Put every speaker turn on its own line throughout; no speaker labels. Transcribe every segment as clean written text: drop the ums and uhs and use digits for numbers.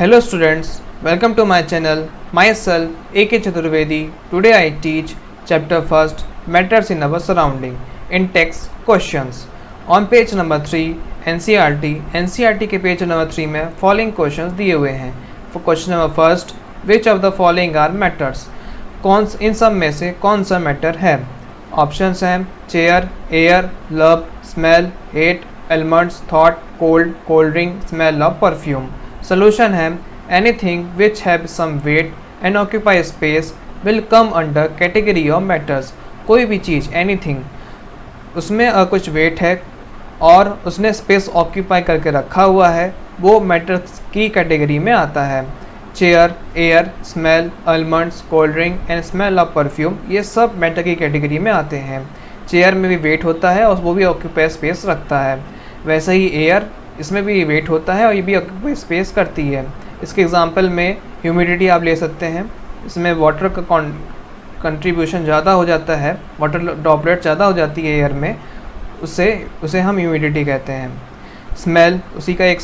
Hello students, welcome to my channel. Myself A.K. Chaturvedi. Today I teach chapter first Matters in our surrounding in text questions. On page number 3 NCERT के page number 3 में following questions दिए हुए हैं. For question number first, which of the following are matters? कौन इन सब में से कौन सा मैटर है? ऑप्शंस हैं chair, air, love, smell, hate, elements, thought, cold, cold drink, smell of perfume. Solution है anything which have some weight and occupy space will come under category of matters. कोई भी चीज़ एनीथिंग उसमें कुछ wait है और उसने space occupy करके रखा हुआ है, वो मैटर्स की कैटेगरी में आता है. Chair, air, smell, elements, cold drink and smell of perfume, ये सब मैटर की कैटेगरी में आते हैं. चेयर में भी वेट होता है और वो भी ऑक्यूपाई स्पेस रखता है. वैसे ही एयर, इसमें भी वेट होता है और ये भी ऑक्यूपाई स्पेस करती है. इसके एग्जांपल में ह्यूमिडिटी आप ले सकते हैं. इसमें वाटर का कंट्रीब्यूशन ज़्यादा हो जाता है, वाटर ड्रॉपलेट ज़्यादा हो जाती है एयर में, उसे हम ह्यूमिडिटी कहते हैं. स्मेल उसी का एक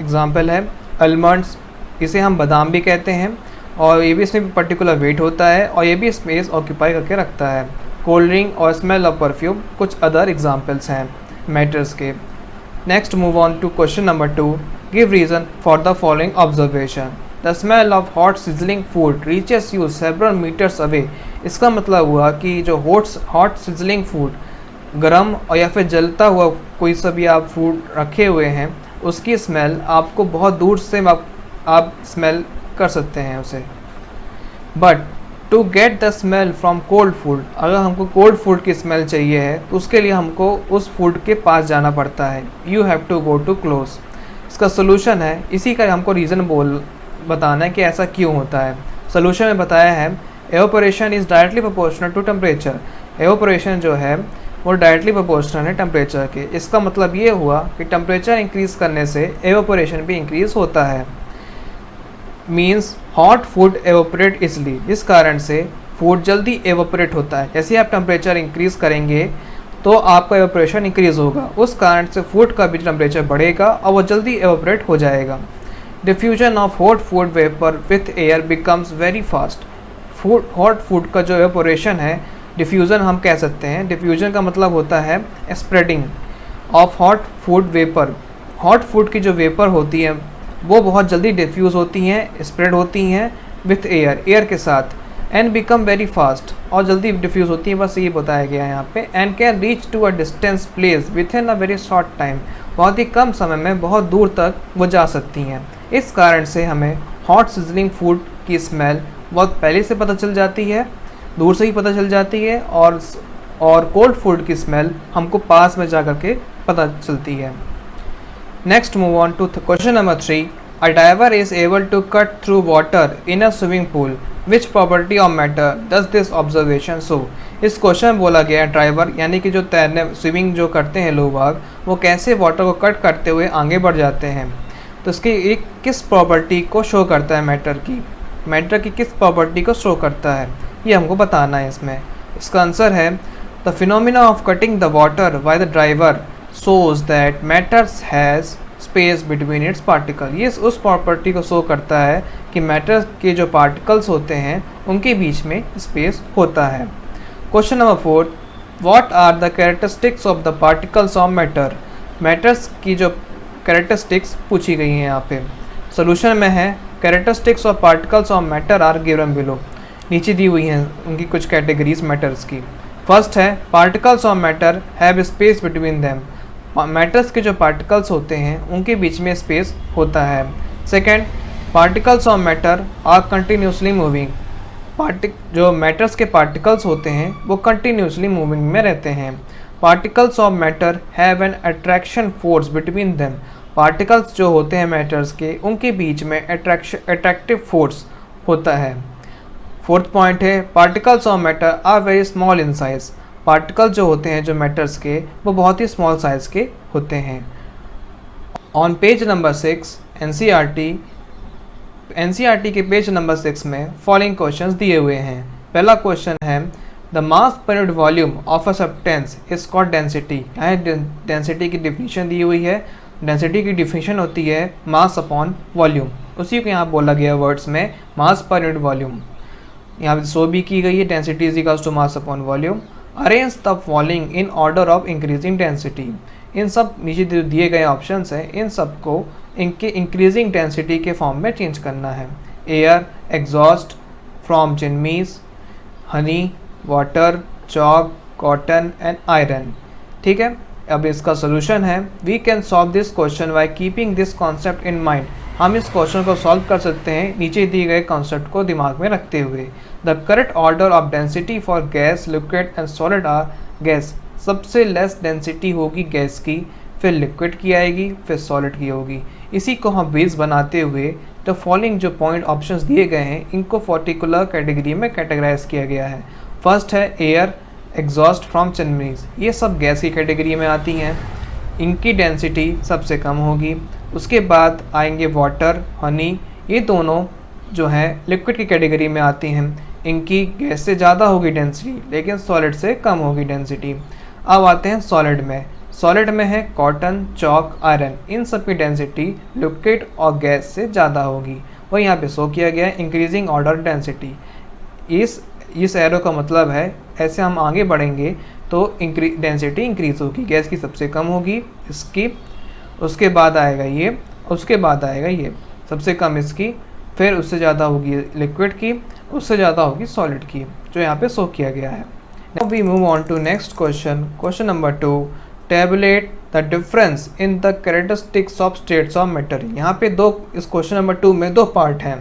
एग्जांपल है. एलिमेंट्स, इसे हम बादाम भी कहते हैं और ये भी इसमें पर्टिकुलर वेट होता है और ये भी स्पेस ऑक्यूपाई करके रखता है. कोल्ड ड्रिंक और स्मेल ऑफ परफ्यूम कुछ अदर एग्जांपल्स हैं मैटर्स के. Next move on to question number 2. Give reason for the following observation. The smell of hot sizzling food reaches you several metres away. इसका मतलब हुआ कि जो hot sizzling food, गर्म और या फिर जलता हुआ कोई सा भी आप फूड रखे हुए हैं, उसकी स्मेल आपको बहुत दूर से आप स्मेल कर सकते हैं उसे. But to get the smell from cold food, अगर हमको कोल्ड फूड की स्मेल चाहिए है तो उसके लिए हमको उस फूड के पास जाना पड़ता है. You have to go to close. इसका सोल्यूशन है, इसी का हमको रीज़न बताना है कि ऐसा क्यों होता है. सोल्यूशन में बताया है evaporation is directly proportional to temperature. Evaporation जो है वो डायरेक्टली प्रोपोर्शनल है टेम्परेचर के. इसका मतलब ये हुआ कि टेम्परेचर इंक्रीज़ करने से एवापोरेशन भी इंक्रीज़ होता है. मीन्स हॉट फूड एवोपरेट इसलिए, जिस कारण से फूड जल्दी एवोपरेट होता है. जैसे आप टेम्परेचर इंक्रीज़ करेंगे तो आपका एवोपरेशन इंक्रीज़ होगा, उस कारण से फूड का भी टेम्परेचर बढ़ेगा और वो जल्दी एवोपरेट हो जाएगा. Diffusion of hot food vapour with air becomes very fast. Hot food का जो एवोपरेशन है, डिफ्यूज़न हम कह सकते हैं. डिफ्यूजन का मतलब होता है spreading of hot food vapour. Hot food की जो वेपर होती है वो बहुत जल्दी डिफ्यूज़ होती हैं, स्प्रेड होती हैं विथ एयर के साथ, एंड बिकम वेरी फास्ट, और जल्दी डिफ्यूज़ होती हैं. बस ये बताया गया है यहाँ पे. And can reach to a distance place within a very short time. बहुत ही कम समय में बहुत दूर तक वो जा सकती हैं. इस कारण से हमें हॉट सिजलिंग फूड की स्मेल बहुत पहले से पता चल जाती है, दूर से ही पता चल जाती है, और कोल्ड फूड की स्मेल हमको पास में जा कर के पता चलती है. Next move on to question number 3. A diver is able to cut through water in a swimming pool. Which property of matter does this observation show? इस क्वेश्चन में बोला गया है ड्राइवर यानी कि जो तैरने स्विमिंग जो करते हैं लोग बाग, वो कैसे वाटर को कट करते हुए आगे बढ़ जाते हैं. तो इसकी एक किस प्रॉपर्टी को शो करता है, मैटर की किस प्रॉपर्टी को शो करता है, ये हमको बताना है इसमें. इसका आंसर है the phenomena of cutting the water by the driver shows that matters has space between its particle. ये उस प्रॉपर्टी को शो करता है कि मैटर के जो पार्टिकल्स होते हैं उनके बीच में स्पेस होता है. Question number 4. What are the characteristics of the particles of matter. Matters की जो कैरेक्टरिस्टिक्स पूछी गई हैं यहाँ पे. सोल्यूशन में है characteristics of particles of matter are given below. नीचे दी हुई हैं उनकी कुछ कैटेगरीज मैटर्स की. फर्स्ट है particles of matter have space between them. Matters के जो पार्टिकल्स होते हैं उनके बीच में स्पेस होता है. Second, particles of matter are continuously moving. जो मैटर्स के पार्टिकल्स होते हैं वो कंटिन्यूसली मूविंग में रहते हैं. Particles of matter have an attraction force between them. Particles जो होते हैं मैटर्स के, उनके बीच में अट्रैक्टिव फोर्स होता है. फोर्थ पॉइंट है particles of matter are very small in size. Particle जो होते हैं जो मैटर्स के, वो बहुत ही स्मॉल साइज़ के होते हैं. ऑन पेज नंबर 6 एनसीईआरटी के पेज नंबर 6 में फॉलोइंग क्वेश्चंस दिए हुए हैं. पहला क्वेश्चन है the mass per unit volume of a substance is called density. यहाँ डेंसिटी की डिफिनीशन दी हुई है. डेंसिटी की डिफिनीशन होती है मास अपॉन वॉल्यूम. उसी को यहाँ बोला गया वर्ड्स में मास पर यूनिट वॉल्यूम। यहाँ पे सो भी की गई है, density is equals to mass upon volume. Arrange the following in order of increasing density. इन सब नीचे जो दिए गए ऑप्शंस हैं इन सब को इनके इंक्रीजिंग डेंसिटी के फॉर्म में चेंज करना है। Air, exhaust from chimneys, honey, water, chalk, cotton and iron. ठीक है, अब इसका सोल्यूशन है we can solve this question by keeping this concept in mind. हम इस क्वेश्चन को सॉल्व कर सकते हैं नीचे दिए गए कॉन्सेप्ट को दिमाग में रखते हुए। The correct order of density for gas, liquid and solid are gas. सबसे लेस डेंसिटी होगी गैस की, फिर लिक्विड की आएगी, फिर सॉलिड की होगी। इसी को हम बेस बनाते हुए द फॉलोइंग जो पॉइंट ऑप्शंस दिए गए हैं इनको पर्टिकुलर कैटेगरी में कैटेगराइज किया गया है। फर्स्ट है एयर, एग्जॉस्ट फ्रॉम चिमनीज, ये सब गैस की कैटेगरी में आती हैं, इनकी डेंसिटी सबसे कम होगी। उसके बाद आएंगे वाटर, हनी, ये दोनों जो हैं लिक्विड की कैटेगरी में आती हैं, इनकी गैस से ज़्यादा होगी डेंसिटी लेकिन सॉलिड से कम होगी डेंसिटी। अब आते हैं सॉलिड में। सॉलिड में है कॉटन, चॉक, आयरन, इन सब की डेंसिटी लिक्विड और गैस से ज़्यादा होगी। वही यहाँ पे शो किया गया है इंक्रीजिंग ऑर्डर डेंसिटी। इस एरो का मतलब है ऐसे हम आगे बढ़ेंगे तो डेंसिटी इंक्रीज होगी, गैस की सबसे कम होगी इसकी, उसके बाद आएगा ये, उसके बाद आएगा ये, सबसे कम इसकी, फिर उससे ज़्यादा होगी लिक्विड की, उससे ज़्यादा होगी सॉलिड की, जो यहाँ पे शो किया गया है। Now we move on to next question, question number 2। Tabulate the difference in the characteristics of states of matter. यहाँ पे इस क्वेश्चन नंबर 2 में 2 पार्ट हैं।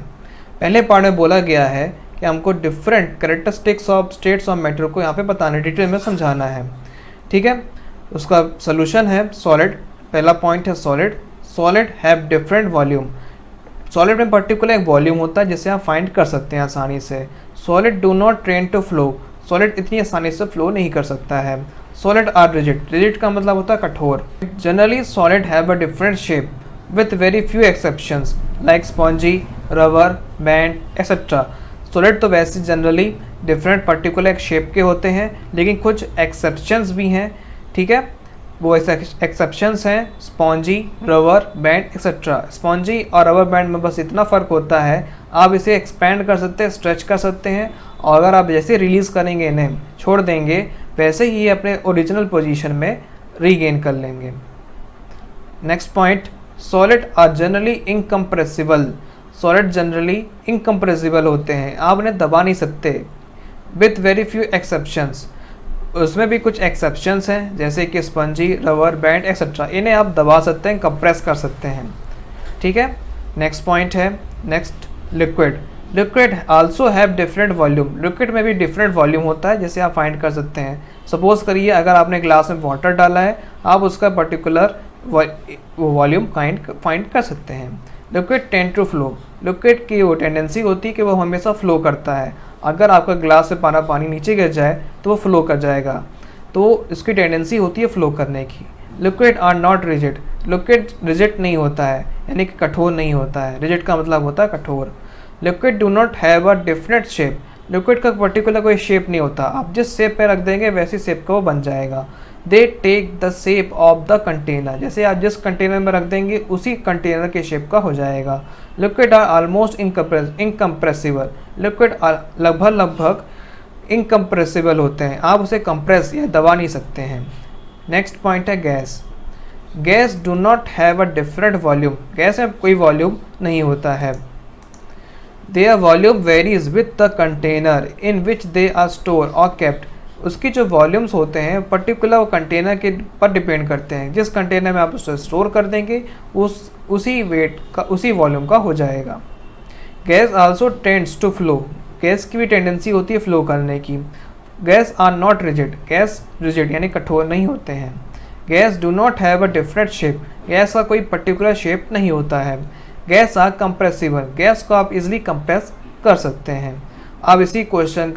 पहले पार्ट में बोला गया है कि हमको different characteristics of states of matter को यहाँ पे बताना, डिटेल में समझाना है। ठीक है, उसका सोल्यूशन है सॉलिड। पहला पॉइंट है solid. Solid have different volume. Solid में पर्टिकुलर एक वॉल्यूम होता है जिसे आप फाइंड कर सकते हैं आसानी से। Solid do not train to flow. Solid इतनी आसानी से फ्लो नहीं कर सकता है। Solid are rigid. रिजिड का मतलब होता है कठोर। Generally solid have a different shape with very few exceptions like spongy, rubber, band etcetera. Solid तो वैसे जनरली डिफरेंट पर्टिकुलर एक शेप के होते हैं, लेकिन कुछ एक्सेप्शंस भी हैं। ठीक है, वो ऐसे एक्सेप्शंस हैं spongy, rubber, band etcetera. Spongy और रबर बैंड में बस इतना फ़र्क होता है, आप इसे एक्सपेंड कर सकते हैं, स्ट्रेच कर सकते हैं, और अगर आप जैसे रिलीज़ करेंगे, इन्हें छोड़ देंगे, वैसे ही ये अपने ओरिजिनल पोजीशन में रीगेन कर लेंगे। Next point, solid are generally incompressible. Solid generally incompressible होते हैं, आप उन्हें दबा नहीं सकते। विथ वेरी फ्यू एक्सेप्शंस, उसमें भी कुछ एक्सेप्शंस हैं जैसे कि स्पंजी, रबर बैंड एक्सेट्रा, इन्हें आप दबा सकते हैं, कंप्रेस कर सकते हैं। ठीक है, नेक्स्ट पॉइंट है next liquid. Liquid also have different volume. Liquid में भी डिफरेंट वॉल्यूम होता है जैसे आप फाइंड कर सकते हैं। सपोज करिए अगर आपने ग्लास में वाटर डाला है, आप उसका पर्टिकुलर वॉल्यूम फाइंड कर सकते हैं। Liquid tend to flow. Liquid की वो टेंडेंसी होती है कि वो हमेशा फ्लो करता है। अगर आपका ग्लास से पानी नीचे गिर जाए तो वो फ्लो कर जाएगा, तो इसकी टेंडेंसी होती है फ्लो करने की। Liquid are not rigid. Liquid rigid नहीं होता है, यानी कि कठोर नहीं होता है। रिजिड का मतलब होता है कठोर। Liquid do not have a different shape. Liquid का पर्टिकुलर कोई शेप नहीं होता, आप जिस शेप पे रख देंगे वैसी शेप का वो बन जाएगा। They take the shape of the container. जैसे आप जिस कंटेनर में रख देंगे उसी कंटेनर के शेप का हो जाएगा। Liquid are almost incompressible. Liquid लगभग इनकम्प्रेसिबल होते हैं, आप उसे कंप्रेस या दबा नहीं सकते हैं। नेक्स्ट पॉइंट है gas. Gas do not have a different volume. Gas में कोई वॉल्यूम नहीं होता है। There volume varies with the container in which they are store और केप्ट। उसकी जो वॉल्यूम्स होते हैं पर्टिकुलर वो कंटेनर के पर डिपेंड करते हैं। जिस कंटेनर में आप उसे स्टोर कर देंगे उसी वेट का, उसी वॉल्यूम का हो जाएगा। Gas also tends to flow. Gas की भी टेंडेंसी होती है फ्लो करने की। Gas are not rigid. Gas rigid यानी कठोर नहीं होते हैं। Gas do not have a different shape. Gas का कोई पर्टिकुलर शेप नहीं होता है। Gas are compressible. गैस को आप इजीली कंप्रेस कर सकते हैं। अब इसी क्वेश्चन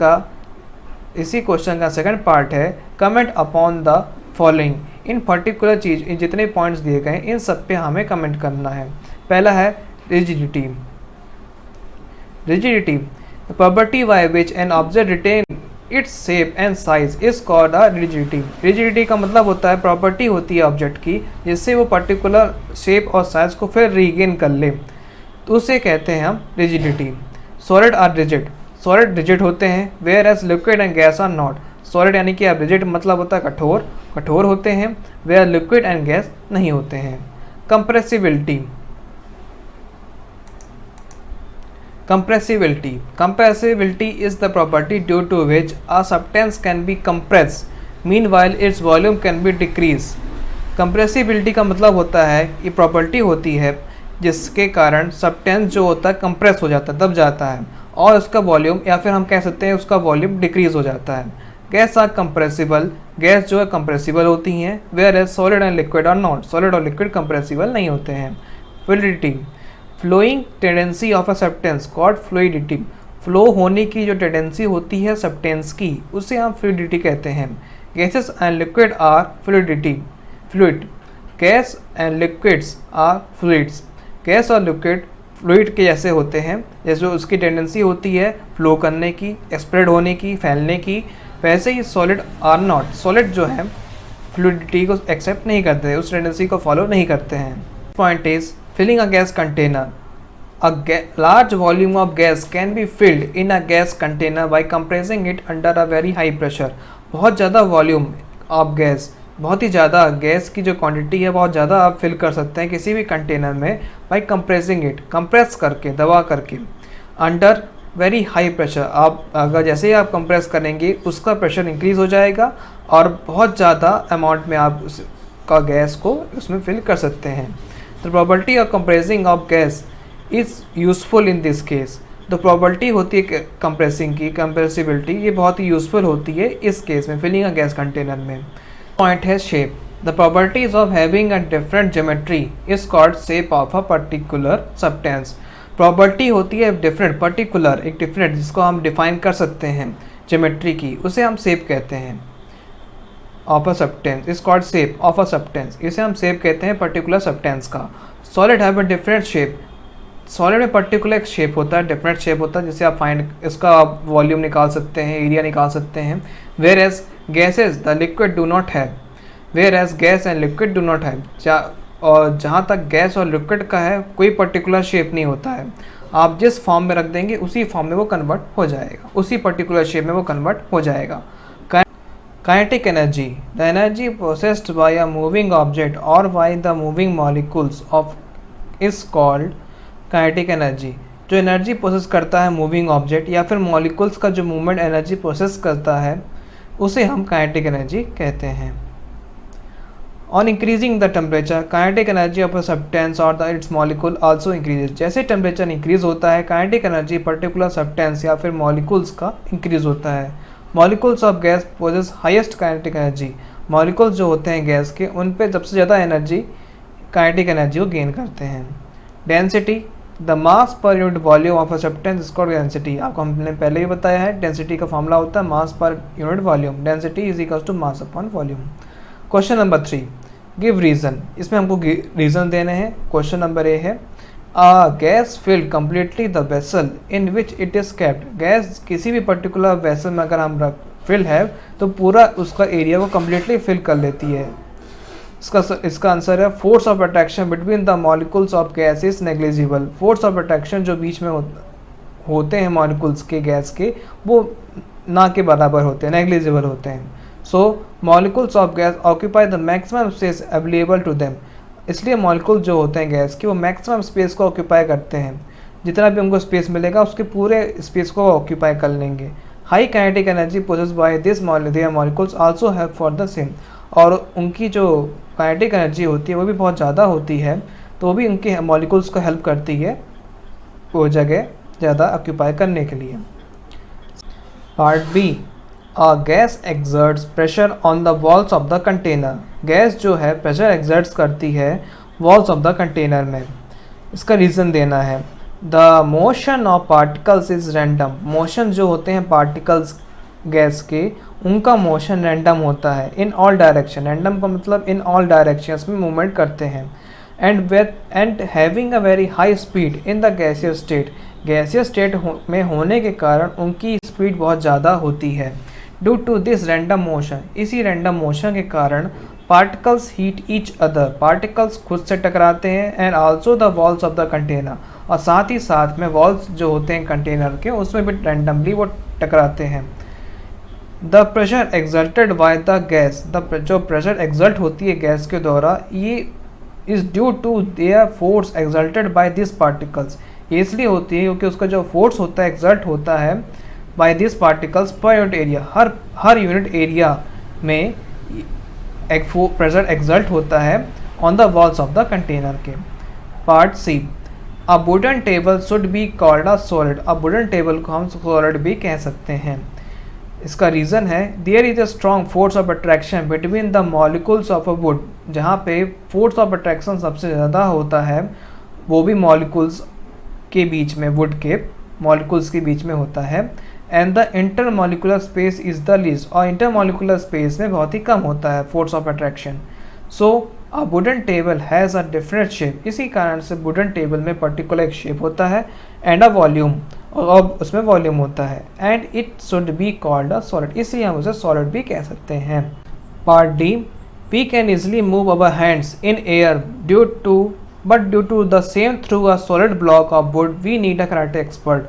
का सेकंड पार्ट है कमेंट अपॉन द फॉलोइंग। इन पर्टिकुलर चीज़, इन जितने पॉइंट्स दिए गए इन सब पे हमें कमेंट करना है। पहला है rigidity. Rigidity, property by which an object retain its shape and size is called a rigidity. Rigidity का मतलब होता है प्रॉपर्टी होती है ऑब्जेक्ट की जिससे वो पर्टिकुलर शेप और साइज को फिर रीगेन कर ले। तो उसे कहते हैं हम rigidity. Solid are rigid, solid rigid होते हैं, whereas liquid and gas are not. Solid यानी कि आप रिजिड मतलब होता है कठोर, कठोर होते हैं, वेयर लिक्विड एंड गैस नहीं होते हैं। Compressibility, compressibility, compressibility is the property due to which a substance can be compressed meanwhile its volume can be decreased। compressibility का मतलब होता है, ये प्रॉपर्टी होती है जिसके कारण सब्सटेंस जो होता है कंप्रेस हो जाता है, दब जाता है, और उसका वॉल्यूम या फिर हम कह सकते हैं उसका वॉल्यूम डिक्रीज हो जाता है। गैस आर कंप्रेसिबल, गैस जो है कंप्रेसिबल होती हैं, whereas solid and liquid are not, solid और लिक्विड कंप्रेसिबल नहीं होते हैं। Fluidity, flowing tendency of a substance called fluidity, flow होने की जो टेंडेंसी होती है सब्सटेंस की उसे हम फ्लूइडिटी कहते हैं। Gases and liquid are fluidity, fluid, gas and liquids are fluids, gas और लिक्विड फ्लूइड के जैसे होते हैं, जैसे उसकी टेंडेंसी होती है फ्लो करने की, स्प्रेड होने की, फैलने की, वैसे ही सॉलिड आर नॉट, सॉलिड जो है फ्लूइडिटी को एक्सेप्ट नहीं करते, उस टेंडेंसी को फॉलो नहीं करते हैं। Point is filling a gas container, a large volume of gas can be filled in a gas container by compressing it under a very high pressure। बहुत ज़्यादा वॉल्यूम ऑफ गैस, बहुत ही ज़्यादा gas की जो quantity है बहुत ज़्यादा आप फिल कर सकते हैं किसी भी कंटेनर में बाई कंप्रेसिंग इट, कंप्रेस करके, दबा करके, अंडर वेरी हाई प्रेशर। आप अगर जैसे ही आप कंप्रेस करेंगे उसका प्रेशर इंक्रीज़ हो जाएगा और बहुत ज़्यादा अमाउंट में आप उसका गैस को उसमें फिल कर सकते हैं। The property of compressing of gas is useful in this case। तो प्रॉपर्टी होती है कंप्रेसिंग की, कंप्रेसिबिलिटी, ये बहुत ही यूजफुल होती है इस केस में, फिलिंग अ गैस कंटेनर में। पॉइंट है shape, the properties of having a different geometry is called shape of a particular substance. Property होती है डिफरेंट, पर्टिकुलर, एक डिफरेंट जिसको हम डिफाइन कर सकते हैं ज्योमेट्री की, उसे हम शेप कहते हैं। Of a substance is called shape of a substance, इसे हम शेप कहते हैं पर्टिकुलर सब्सटेंस का। Solid have a different shape, solid में पर्टिकुलर एक शेप होता है, डिफरेंट शेप होता है, जिससे आप फाइंड इसका वॉल्यूम निकाल सकते हैं, एरिया निकाल सकते हैं। Whereas gases the liquid do not have, whereas gas and liquid do not have, और जहाँ तक गैस और लिक्विड का है कोई पर्टिकुलर शेप नहीं होता है, आप जिस फॉर्म में रख देंगे उसी फॉर्म में वो कन्वर्ट हो जाएगा, उसी पर्टिकुलर शेप में वो कन्वर्ट हो जाएगा। Kinetic energy, the energy possessed by a moving object or by the moving molecules of is called kinetic energy। जो एनर्जी प्रोसेस करता है मूविंग ऑब्जेक्ट या फिर मॉलिक्यूल्स का जो मूवमेंट एनर्जी प्रोसेस करता है उसे हम काइनेटिक एनर्जी कहते हैं। On increasing the temperature kinetic energy of a substance और the its molecule also increases. जैसे टेम्परेचर इंक्रीज होता है काइनेटिक एनर्जी पर्टिकुलर सब्सटेंस या फिर मॉलिक्यूल्स का इंक्रीज होता है। Molecules of gas possess highest kinetic energy, molecules जो होते हैं गैस के उन पे सबसे ज़्यादा एनर्जी, काइनेटिक एनर्जी को गेन करते हैं। Density, the mass per unit volume of a substance is called density. आपको हमने पहले ही बताया है, डेंसिटी का फॉर्मूला होता है mass per unit volume, density is equal to mass upon volume. Question number 3, give reason, इसमें हमको रीज़न देने हैं। क्वेश्चन नंबर ए है, gas fill completely the vessel in which it is kept. Gas किसी भी particular vessel में अगर हम फिल है तो पूरा उसका एरिया वो कम्प्लीटली फिल कर लेती है। इसका आंसर है force of attraction between the molecules of gas is negligible. Force of attraction जो बीच में होते हैं मॉलिक्यूल्स के गैस के वो ना के बराबर होते हैं, नेग्लिजिबल होते हैं। So molecules of gas occupy the maximum space available to them. इसलिए मॉलिक्यूल जो होते हैं गैस के वो मैक्सिमम स्पेस को ऑक्यूपाई करते हैं, जितना भी उनको स्पेस मिलेगा उसके पूरे स्पेस को ऑक्यूपाई कर लेंगे। High kinetic energy possessed by this molecules also help for the same. और उनकी जो काइनेटिक एनर्जी होती है वो भी बहुत ज़्यादा होती है, तो वो भी उनके मॉलिक्यूल्स को हेल्प करती है वो जगह ज़्यादा ऑक्यूपाई करने के लिए। Part B, A gas exerts pressure on the walls of the container। Gas जो है प्रेशर exerts करती है walls of the container में। इसका रीज़न देना है। The motion of particles is random। Motion जो होते हैं पार्टिकल्स गैस के उनका मोशन रैंडम होता है। in all direction, रैंडम का मतलब in all directions में मूवमेंट करते हैं। and having a very high speed in the gaseous state। Gaseous state में होने के कारण उनकी स्पीड बहुत ज़्यादा होती है। Due to this random motion, इसी रैंडम मोशन के कारण particles hit each other, particles खुद से टकराते हैं। And also the walls of the container, और साथ ही साथ में वॉल्स जो होते हैं कंटेनर के उसमें भी रैंडमली वो टकराते हैं। The pressure exerted by the gas, जो प्रेशर एक्सल्ट होती है गैस के द्वारा, ये is due to their force exerted by this particles, ये इसलिए होती है क्योंकि उसका जो फोर्स होता है एक्सल्ट होता है by this particles per unit area, हर यूनिट एरिया में एक प्रेशर एक्सल्ट होता है on the walls of the container के। Part C, a wooden table should be called a solid, अब वुडन टेबल को हम सॉलिड भी कह सकते हैं। इसका रीज़न है there is a strong force of attraction between the molecules of a wood, जहाँ पे फोर्स ऑफ अट्रैक्शन सबसे ज़्यादा होता है वो भी मॉलिक्यूल्स के बीच में, वुड के मॉलिक्यूल्स के बीच में होता है। And the intermolecular space is the least, और इंटरमॉलिकुलर स्पेस में बहुत ही कम होता है force of attraction. So a wooden table has a different shape, इसी कारण से वुडन टेबल में पर्टिकुलर एक शेप होता है एंड अ वॉल्यूम, और उसमें वॉल्यूम होता है। And it should be called a solid, इसलिए हम उसे सॉलिड भी कह सकते हैं। Part D, we can easily move our hands in air due to the same through a solid block of wood we need a karate expert,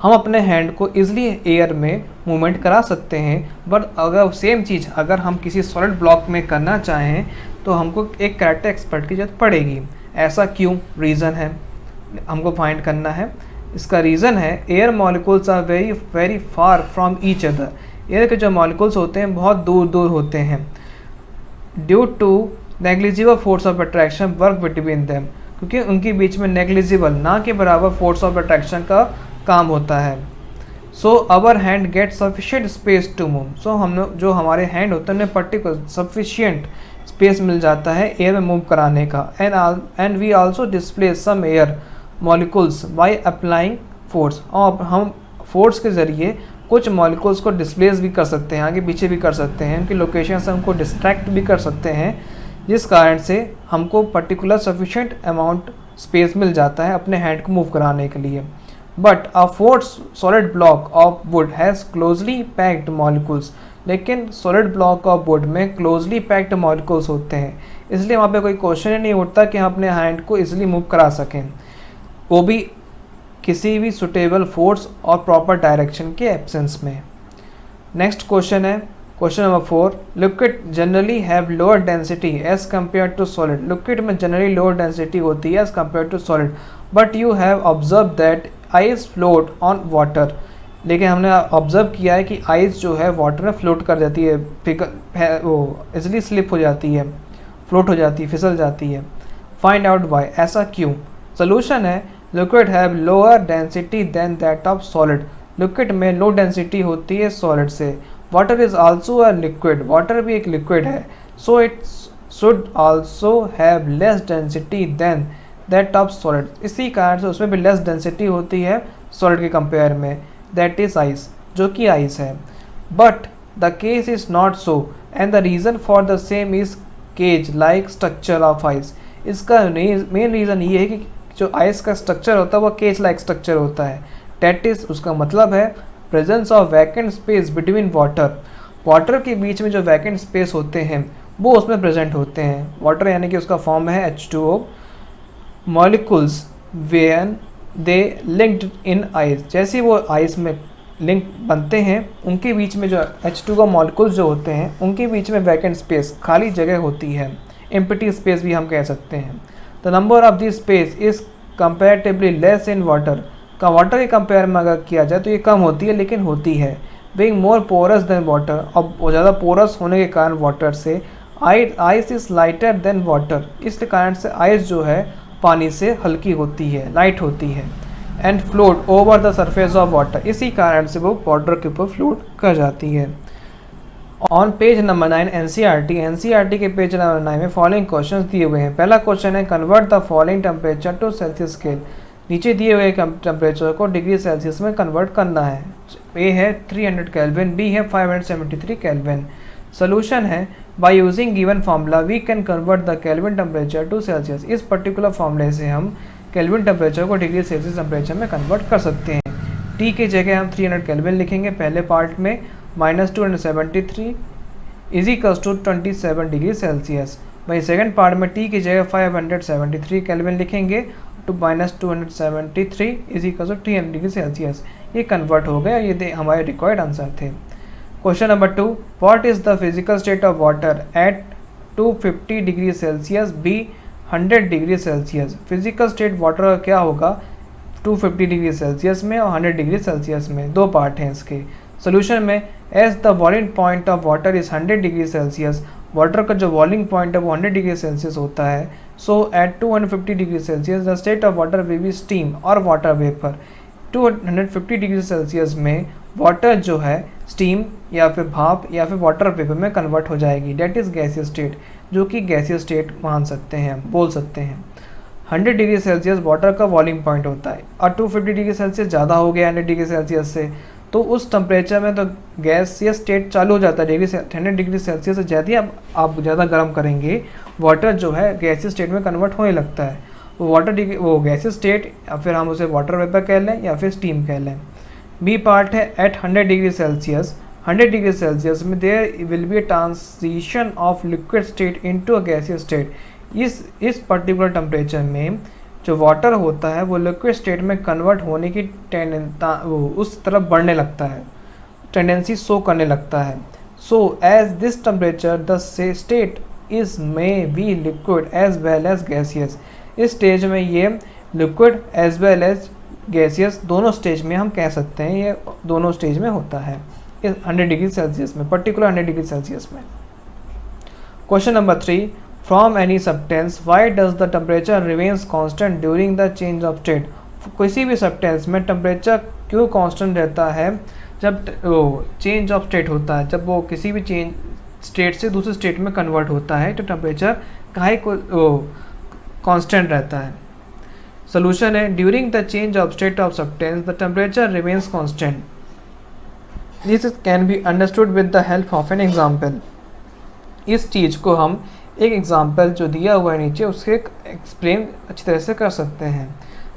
हम अपने hand को इजीली एयर में मूवमेंट करा सकते हैं, बट अगर सेम चीज़ अगर हम किसी सॉलिड ब्लॉक में करना चाहें तो हमको एक कराटे एक्सपर्ट की ज़रूरत पड़ेगी। ऐसा क्यों, रीज़न है हमको फाइंड करना है। इसका रीज़न है air molecules are very very far from each other, air के जो मॉलिक्यूल्स होते हैं बहुत दूर दूर होते हैं। Due to negligible force of attraction work between them, क्योंकि उनके बीच में नेग्लिजिबल ना के बराबर फोर्स ऑफ अट्रैक्शन का काम होता है। So our hand get sufficient space to move, so हम लोग जो हमारे हैंड होते हैं उन्हें पर्टिकुलर सफिशिएंट स्पेस मिल जाता है एयर में मूव कराने का। And we also display some air molecules by applying force, और हम फोर्स के ज़रिए कुछ मॉलिक्यूल्स को डिस्प्लेस भी कर सकते हैं, आगे पीछे भी कर सकते हैं, उनकी लोकेशन से हमको डिस्ट्रैक्ट भी कर सकते हैं, जिस कारण से हमको पर्टिकुलर सफिशिएंट अमाउंट स्पेस मिल जाता है अपने हैंड को मूव कराने के लिए। But a fourth solid block of would has closely packed molecules, लेकिन सॉलिड ब्लॉक ऑफ वुड में क्लोजली पैक्ड मॉलिक्यूल्स होते हैं, इसलिए वहाँ पे कोई क्वेश्चन ही नहीं उठता कि हम अपने हैंड को इजीली मूव करा सकें, वो भी किसी भी सुटेबल फोर्स और प्रॉपर डायरेक्शन के एब्सेंस में। नेक्स्ट क्वेश्चन है question number 4, liquid generally have lower density as compare to solid, liquid में जनरली लोअर डेंसिटी होती है as compare to solid, but you have observe that ice float on water, लेकिन हमने observe किया है कि ice जो है वाटर में फ्लोट कर जाती है, वो इजिली स्लिप हो जाती है, फ्लोट हो जाती है, फिसल जाती है। फाइंड आउट वाई, ऐसा क्यों। सोल्यूशन है liquid have lower density than that of solid, liquid में लो डेंसिटी होती है सॉलिड से। Water is also a liquid, water भी एक लिक्विड है, so it should also have less density than that of solid, इसी कारण से उसमें भी लेस डेंसिटी होती है सॉलिड के कंपेयर में, दैट इज आइस, जो कि आइस है। But the case is not so and the reason for the same is cage like structure of ice, इसका मेन रीज़न ये है कि जो आइस का स्ट्रक्चर होता है वो केज लाइक स्ट्रक्चर होता है, दैट इज उसका मतलब है presence of vacant space between water, water के बीच में जो वैकेंट स्पेस होते हैं वो उसमें प्रेजेंट होते हैं। वाटर यानी कि उसका फॉर्म है H2O, molecules when they linked in ice, जैसे वो आइस में लिंक बनते हैं उनके बीच में जो H2O मॉलिक्यूल्स जो होते हैं उनके बीच में वैकेंट स्पेस, खाली जगह होती है, एम्प्टी स्पेस भी हम कह सकते हैं। The number of this space is comparatively less in water, का वाटर के कंपेयर में अगर किया जाए तो ये कम होती है, लेकिन होती है। Being more porous than water, और ज़्यादा पोरस होने के कारण वाटर से ice is lighter than water, इस कारण से आइस जो है पानी से हल्की होती है, लाइट होती है। And float over the surface of water, इसी कारण से वो वाटर के ऊपर फ्लोट कर जाती है। ऑन पेज नंबर 9 एनसीईआरटी के पेज नंबर 9 में फॉलोइंग क्वेश्चंस दिए हुए हैं। पहला क्वेश्चन है convert the following temperature to Celsius scale, नीचे दिए हुए टेम्परेचर को डिग्री सेल्सियस में कन्वर्ट करना है। ए है 300 केल्विन, बी है 573 केल्विन। सोल्यूशन है by using given formula we can convert the kelvin temperature to Celsius, इस पर्टिकुलर फार्मूले से हम केल्विन टेम्परेचर को डिग्री सेल्सियस टेम्परेचर में कन्वर्ट कर सकते हैं। टी की जगह हम 300 केल्विन लिखेंगे पहले पार्ट में, -273 is equals to 27 degree Celsius. वहीं सेकंड पार्ट में टी की जगह 573 केल्विन लिखेंगे to -273 is equal to 300 degree Celsius. ये कन्वर्ट हो गया, ये हमारे रिक्वायर्ड आंसर थे। Question number 2, what is the physical state of water at 250 degree Celsius B 100 degree Celsius. Physical state water का क्या होगा 250 डिग्री सेल्सियस में और 100 डिग्री सेल्सियस में, दो पार्ट हैं इसके। सोल्यूशन में as the boiling point of water is 100 degree Celsius, water का जो बॉइलिंग पॉइंट है वो 100 डिग्री सेल्सियस होता है। So at 250 degree Celsius the state of water will be steam और वाटर वेपर। 250 डिग्री सेल्सियस में वाटर जो है स्टीम या फिर भाप या फिर वाटर वेपर में कन्वर्ट हो जाएगी, डेट इज़ गैसियस स्टेट, जो कि गैसियस स्टेट मान सकते हैं, बोल सकते हैं। 100 डिग्री सेल्सियस वाटर का बॉइलिंग पॉइंट होता है और 250 डिग्री सेल्सियस ज़्यादा हो गया 100 डिग्री सेल्सियस से, तो उस टेम्परेचर में तो गैसियस स्टेट चालू हो जाता है। 100 डिग्री सेल्सियस से ज़्यादा ही आप ज़्यादा गर्म करेंगे, वाटर जो है गैसियस स्टेट में कन्वर्ट होने लगता है। वो गैसियस स्टेट या फिर हम उसे वाटर वेपर कह लें या फिर स्टीम कह लें। बी पार्ट है at 100 degree Celsius. 100 degree Celsius में there will be transition of liquid state into a gaseous state. इस पर्टिकुलर टेम्परेचर में जो वाटर होता है वो लिक्विड स्टेट में कन्वर्ट होने की उस तरफ बढ़ने लगता है, टेंडेंसी शो करने लगता है। So as this temperature the state is may be liquid as well as gaseous. इस स्टेज में ये liquid as well as gaseous दोनों स्टेज में हम कह सकते हैं, ये दोनों स्टेज में होता है इस 100 डिग्री सेल्सियस में, पर्टिकुलर 100 डिग्री सेल्सियस में। Question number 3, from any substance why does the temperature remains constant during the change of state. किसी भी सब्सटेंस में टेम्परेचर क्यों कांस्टेंट रहता है जब वो चेंज ऑफ स्टेट होता है, जब वो किसी भी चेंज स्टेट से दूसरे स्टेट में कन्वर्ट होता है तो टेम्परेचर काहे को कांस्टेंट रहता है। सोल्यूशन है during the change of state of substance the temperature remains constant. This can be understood with the help of an example. इस चीज़ को हम एक एग्जाम्पल जो दिया हुआ है नीचे उसके एक्सप्लेन अच्छी तरह से कर सकते हैं।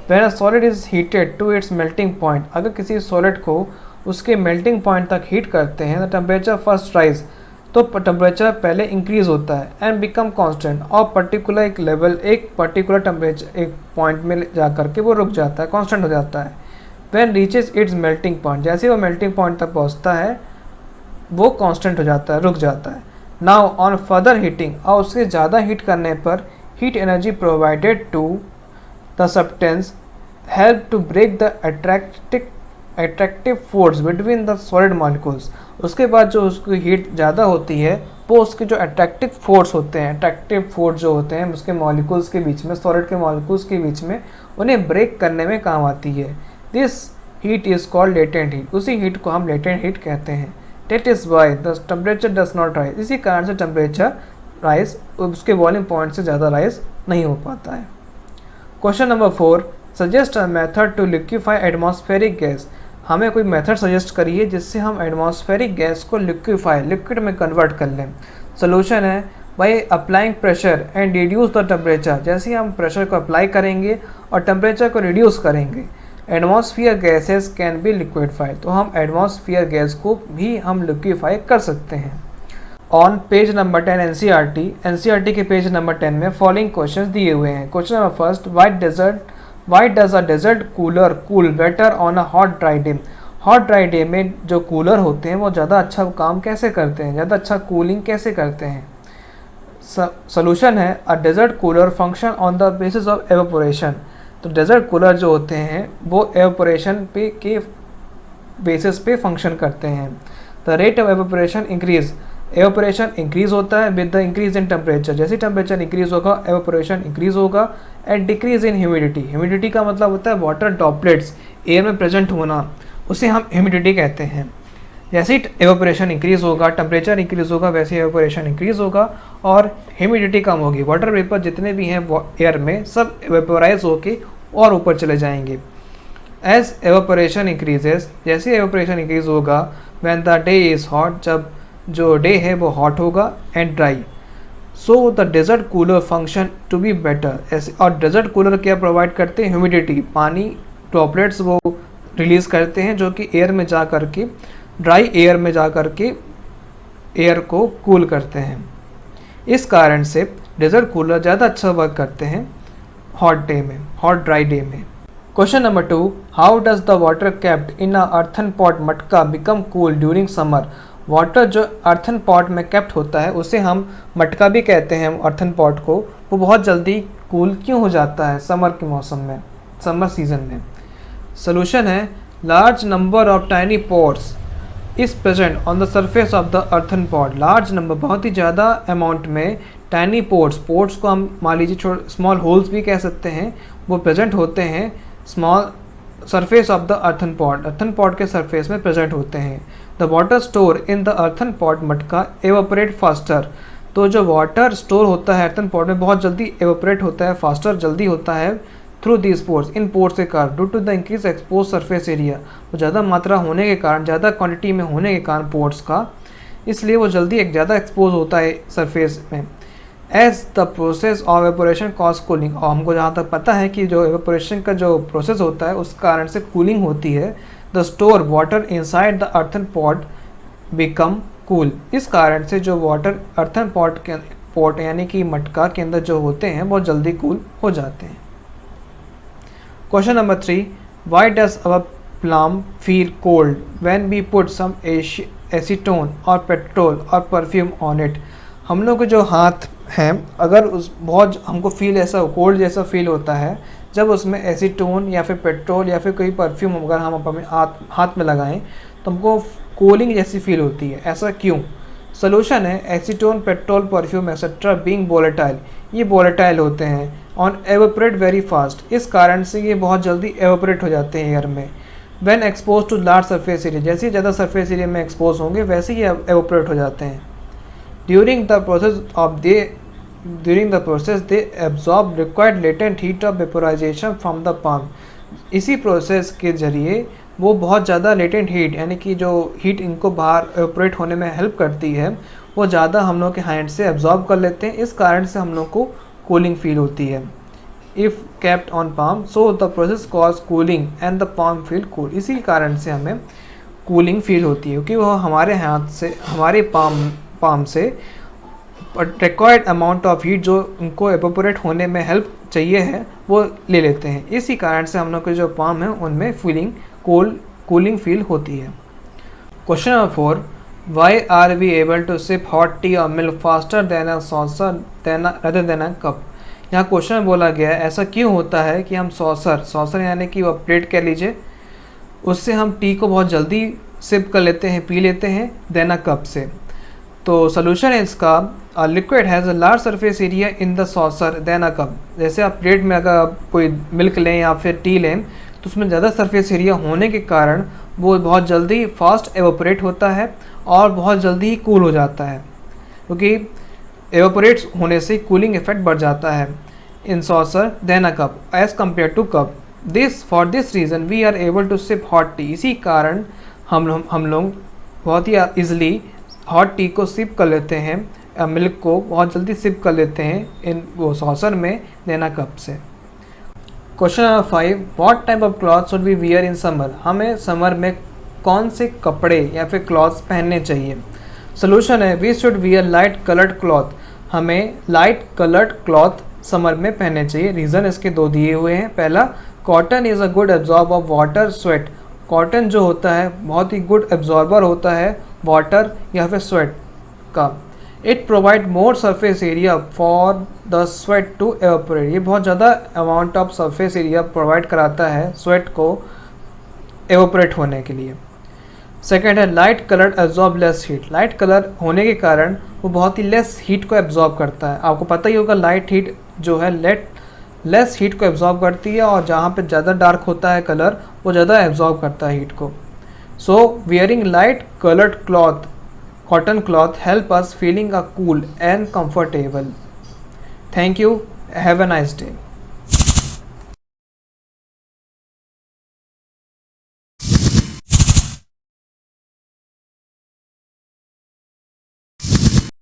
When a solid is heated to its melting point, अगर किसी सॉलिड को उसके मेल्टिंग पॉइंट तक हीट करते हैं द टेम्परेचर फर्स्ट राइज, तो टेम्परेचर पहले इंक्रीज होता है एंड बिकम कांस्टेंट, और पर्टिकुलर एक लेवल एक पर्टिकुलर टेम्परेचर एक पॉइंट में जा करके वो रुक जाता है, कांस्टेंट हो जाता है। When reaches it's melting point, जैसे वो मेल्टिंग पॉइंट तक पहुंचता है वो कांस्टेंट हो जाता है, रुक जाता है। नाउ ऑन फर्दर हीटिंग, और उससे ज़्यादा हीट करने पर heat energy provided to the substance help to break the attractive force between the solid molecules. उसके बाद जो उसकी हीट ज़्यादा होती है वो उसके जो अट्रैक्टिव फोर्स होते हैं, अट्रैक्टिव फोर्स जो होते हैं उसके मॉलिक्यूल्स के बीच में, सॉलिड के मॉलिक्यूल्स के बीच में, उन्हें ब्रेक करने में काम आती है। This heat is called latent heat, उसी हीट को हम लेटेंट हीट कहते हैं। That is why the temperature does not rise, इसी कारण से टेम्परेचर राइज उसके बॉइलिंग पॉइंट से ज़्यादा राइज नहीं हो पाता है। Question number 4, suggest a method to liquefy atmospheric gas. हमें कोई मेथड सजेस्ट करिए जिससे हम एटमॉस्फेरिक गैस को लिक्विड में कन्वर्ट कर लें। सोल्यूशन है by applying pressure and reduce the temperature. जैसे ही हम प्रेशर को अप्लाई करेंगे और टेम्परेचर को रिड्यूस करेंगे atmosphere gases can be liquefied, तो हम एटमॉस्फियर गैस को भी हम लिक्विफाई कर सकते हैं। ऑन पेज नंबर 10 एनसीईआरटी के पेज नंबर 10 में फॉलोइंग क्वेश्चंस दिए हुए हैं। Question number first, why does a desert cooler cool better on a hot dry day. Hot dry day में जो कूलर होते हैं वो ज़्यादा अच्छा काम कैसे करते हैं, ज़्यादा अच्छा कूलिंग कैसे करते हैं। सोल्यूशन है a desert cooler function on the basis of evaporation. तो डेजर्ट कूलर जो होते हैं वो एवेपोरेशन पे के बेसिस पे फंक्शन करते हैं। The rate of evaporation evaporation increase होता है with the increase in temperature. जैसे टेम्परेचर इंक्रीज होगा एवेपोरेशन इंक्रीज होगा। एंड डिक्रीज इन ह्यूमिडिटी का मतलब होता है वाटर ड्रॉपलेट्स एयर में प्रेजेंट होना, उसे हम ह्यूमिडिटी कहते हैं। जैसे ही एवेपोरेशन इंक्रीज होगा, टेम्परेचर इंक्रीज होगा, वैसे एवेपोरेशन इंक्रीज होगा और ह्यूमिडिटी कम होगी। वाटर वेपर जितने भी हैं एयर में सब एवेपोराइज होके और ऊपर चले जाएंगे। एज एवेपोरेशन इंक्रीजेस, जैसे एवेपोरेशन इंक्रीज होगा when the day is hot, जब जो डे है वो हॉट होगा and dry. So the desert cooler function to be better. ऐसे और डेजर्ट कूलर क्या प्रोवाइड करते हैं, ह्यूमिडिटी, पानी ड्रॉपलेट्स वो रिलीज़ करते हैं जो कि एयर में जा कर के ड्राई एयर में जा कर के एयर को कूल करते हैं। इस कारण से डेजर्ट कूलर ज़्यादा अच्छा वर्क करते हैं हॉट डे में। हॉट ड्राई डे में। Question number 2, how does the water kept in a earthen pot मटका become cool during summer. Water जो अर्थन पॉट में केप्ट होता है उसे हम मटका भी कहते हैं अर्थन पॉट को, वो बहुत जल्दी कूल क्यों हो जाता है समर के मौसम में, समर सीजन में। सोल्यूशन है large number of tiny pores is present on the surface of the earthen pot. Large number बहुत ही ज़्यादा अमाउंट में टाइनी पोर्ट्स, पोर्ट्स को हम मान लीजिए स्मॉल होल्स भी कह सकते हैं, वो प्रेजेंट होते हैं small surface of the earthen pot के सरफेस में प्रेजेंट होते हैं। The water store in the earthen pot मटका एवोपरेट फास्टर। तो जो वाटर स्टोर होता है अर्थन पॉट में बहुत जल्दी एवोपरेट होता है, फास्टर जल्दी होता है थ्रू दीज पोर्स, इन पोर्स के कारण। Due to the increase expose surface area, वो ज़्यादा मात्रा होने के कारण, ज़्यादा क्वांटिटी में होने के कारण पोर्स का, इसलिए वो जल्दी एक ज़्यादा एक्सपोज होता है सरफेस में। As the process of evaporation cause cooling, और हमको जहाँ तक पता है कि जो एवोपरेशन का जो प्रोसेस होता है उस कारण से कूलिंग होती है। The store water inside the earthen pot become cool, इस कारण से जो वाटर अर्थन पॉट यानी कि मटका के अंदर जो होते हैं बहुत जल्दी कूल हो जाते हैं। Question number 3, why does our palm feel cold when we put some acetone और पेट्रोल और परफ्यूम ऑन इट। हम लोग के जो हाथ हैं अगर उस बहुत हमको फील ऐसा कोल्ड जैसा फील होता है जब उसमें एसीटोन या फिर पेट्रोल या फिर कोई परफ्यूम अगर हम अपने हाथ में लगाएं तो हमको कूलिंग जैसी फील होती है, ऐसा क्यों। सोल्यूशन है acetone, petrol, perfume etcetera being volatile, ये वोलेटाइल होते हैं, ऑन एवोपरेट वेरी फास्ट, इस कारण से ये बहुत जल्दी एवोपरेट हो जाते हैं एयर में। When expose to large surface area, जैसे ज़्यादा सरफेस एरिया में एक्सपोज होंगे वैसे ही एवोपरेट हो जाते हैं। During the process they absorb required latent heat of vaporisation from the palm, इसी प्रोसेस के जरिए वो बहुत ज़्यादा लेटेंट हीट यानी कि जो हीट इनको बाहर एवोपरेट होने में हेल्प करती है वो ज़्यादा हम लोग के हैंड से एब्जॉर्ब कर लेते हैं, इस कारण से हम लोग को कूलिंग फील होती है। If kept on palm so the process cause cooling and the palm feel cool, इसी कारण से हमें कूलिंग फील होती है क्योंकि वह हमारे हाथ से हमारे पाम से रिक्वायर्ड अमाउंट ऑफ हीट जो उनको एवोपरेट होने में हेल्प चाहिए है वो ले लेते हैं, इसी कारण से हम लोग के जो पाम हैं उनमें कूलिंग फील होती है। Question number 4, why are we able to sip hot tea और milk faster than a saucer rather than a cup. यहाँ क्वेश्चन में बोला गया है ऐसा क्यों होता है कि हम सॉसर यानी कि वो प्लेट कह लीजिए, उससे हम टी को बहुत जल्दी सिप कर लेते हैं, पी लेते हैं देन अ कप से। तो सोल्यूशन है इसका liquid has a large surface area in the saucer than a cup. जैसे आप प्लेट में अगर कोई मिल्क लें या फिर टी लें तो उसमें ज़्यादा सरफेस एरिया होने के कारण वो बहुत जल्दी फास्ट एवोपरेट होता है और बहुत जल्दी ही कूल हो जाता है, क्योंकि एवोपरेट होने से कूलिंग इफेक्ट बढ़ जाता है in saucer than a cup as compare to cup. For this reason we are able to sip hot tea, इसी कारण हम लोग बहुत ही ईजिली हॉट टी को सिप कर लेते हैं, मिल्क को बहुत जल्दी सिप कर लेते हैं इन वो सॉसर में देना कप से। Question number 5, what type of cloth should we wear in summer, हमें समर में कौन से कपड़े या फिर क्लॉथ्स पहनने चाहिए। सोल्यूशन है we should wear light coloured cloth, हमें लाइट कलर्ड क्लॉथ समर में पहनने चाहिए। रीज़न इसके दो दिए हुए हैं। पहला, cotton is a good absorb of water sweat, cotton जो होता है बहुत ही गुड एब्जॉर्बर होता है वाटर या फिर स्वेट का। It provide more surface area for the sweat to evaporate, ये बहुत ज़्यादा amount of surface area provide कराता है स्वेट को एवोपरेट होने के लिए। सेकेंड है light colour absorb less heat, light colour होने के कारण वो बहुत ही लेस हीट को एब्जॉर्ब करता है। आपको पता ही होगा लाइट हीट जो है लेस हीट को एब्जॉर्ब करती है और जहाँ पे ज़्यादा डार्क होता है कलर वो ज़्यादा एब्जॉर्ब करता है हीट को। So wearing light coloured cloth cotton cloth help us feeling a cool and comfortable. Thank you. Have a nice day.